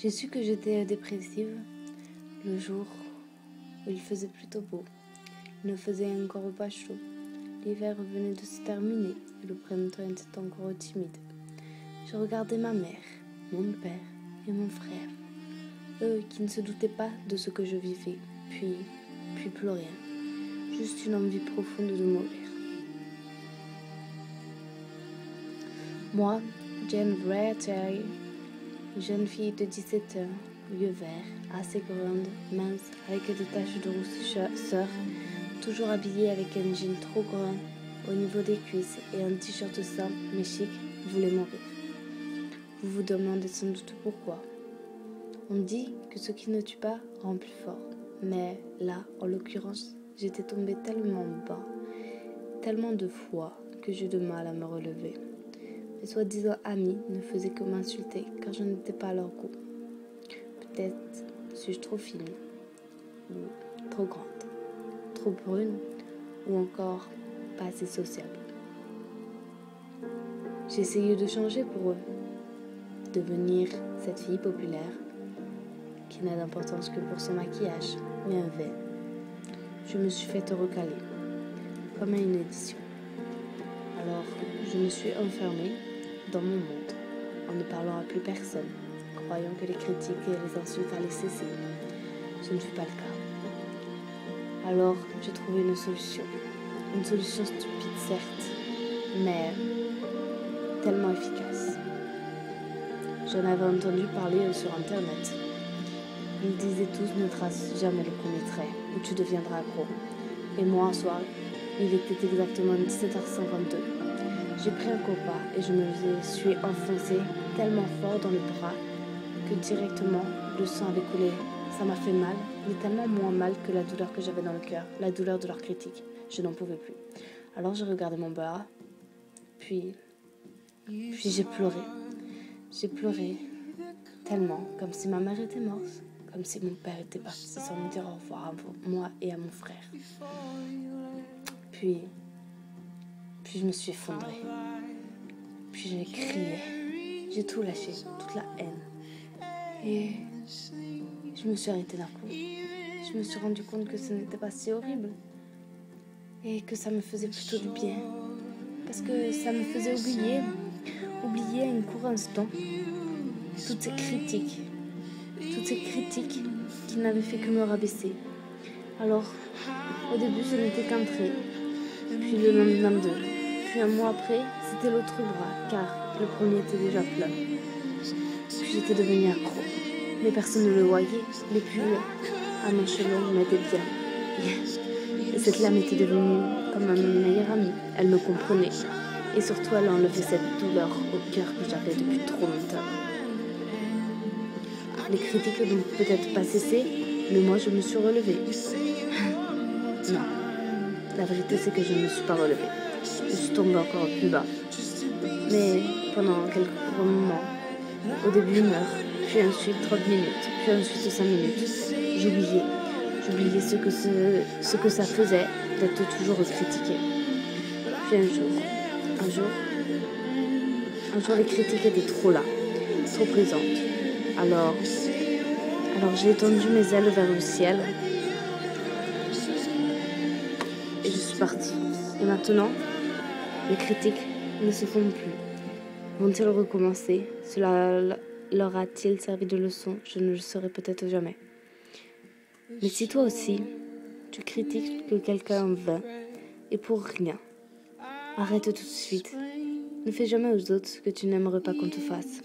J'ai su que j'étais dépressive le jour où il faisait plutôt beau. Il ne faisait encore pas chaud. L'hiver venait de se terminer et le printemps était encore timide. Je regardais ma mère, mon père et mon frère, eux qui ne se doutaient pas de ce que je vivais, puis plus rien, juste une envie profonde de mourir. Moi, Jane Bradley, jeune fille de 17 ans, yeux verts, assez grande, mince, avec des taches de rousseur, toujours habillée avec un jean trop grand au niveau des cuisses et un t-shirt simple mais chic, voulait mourir. Vous vous demandez sans doute pourquoi. On dit que ce qui ne tue pas rend plus fort. Mais là, en l'occurrence, j'étais tombée tellement bas, tellement de fois que j'ai de mal à me relever. Mes soi-disant amis ne faisaient que m'insulter car je n'étais pas à leur goût. Peut-être suis-je trop fine, ou trop grande, trop brune, ou encore pas assez sociable. J'ai essayé de changer pour eux, devenir cette fille populaire qui n'a d'importance que pour son maquillage, mais un verre. Je me suis faite recaler, comme à une édition. Alors, je me suis enfermée dans mon monde, en ne parlant à plus personne, croyant que les critiques et les insultes allaient cesser. Ce ne fut pas le cas. Alors, j'ai trouvé une solution stupide certes, mais tellement efficace. J'en avais entendu parler sur internet. Ils disaient tous ne trace jamais le premier trait, ou tu deviendras accro. Et moi, un soir, il était exactement 17h52. J'ai pris un copa et je me suis enfoncée tellement fort dans le bras que directement le sang avait coulé. Ça m'a fait mal, mais tellement moins mal que la douleur que j'avais dans le cœur, la douleur de leur critique. Je n'en pouvais plus. Alors j'ai regardé mon bras, puis j'ai pleuré. J'ai pleuré tellement, comme si ma mère était morte, comme si mon père était parti sans me dire au revoir à moi et à mon frère. Puis je me suis effondrée. Puis j'ai crié. J'ai tout lâché, toute la haine. Et je me suis arrêtée d'un coup. Je me suis rendu compte que ce n'était pas si horrible. Et que ça me faisait plutôt du bien. Parce que ça me faisait oublier un court instant toutes ces critiques qui n'avaient fait que me rabaisser. Alors, au début, ce n'était qu'un trait, puis le lendemain deux, puis un mois après, c'était l'autre bras, car le premier était déjà plein. Puis j'étais devenue accro, mais personne ne le voyait, les pulls à manches longues m'aidaient bien. Et cette lame était devenue comme ma meilleure amie, elle me comprenait, et surtout elle enlevait cette douleur au cœur que j'avais depuis trop longtemps. Les critiques n'ont peut-être pas cessé, mais moi je me suis relevée. Non, la vérité c'est que je ne me suis pas relevée. Je suis tombée encore plus bas. Mais pendant quelques courts moments, au début 1 heure, puis ensuite 30 minutes, puis ensuite 5 minutes, j'oubliais ce que ça faisait d'être toujours critiquée. Puis un jour, les critiques étaient trop là, trop présentes. Alors j'ai étendu mes ailes vers le ciel et je suis partie. Et maintenant, les critiques ne se font plus. Vont-ils recommencer? Cela leur a-t-il servi de leçon? Je ne le saurai peut-être jamais. Mais si toi aussi, tu critiques que quelqu'un en vain et pour rien, arrête tout de suite. Ne fais jamais aux autres ce que tu n'aimerais pas qu'on te fasse.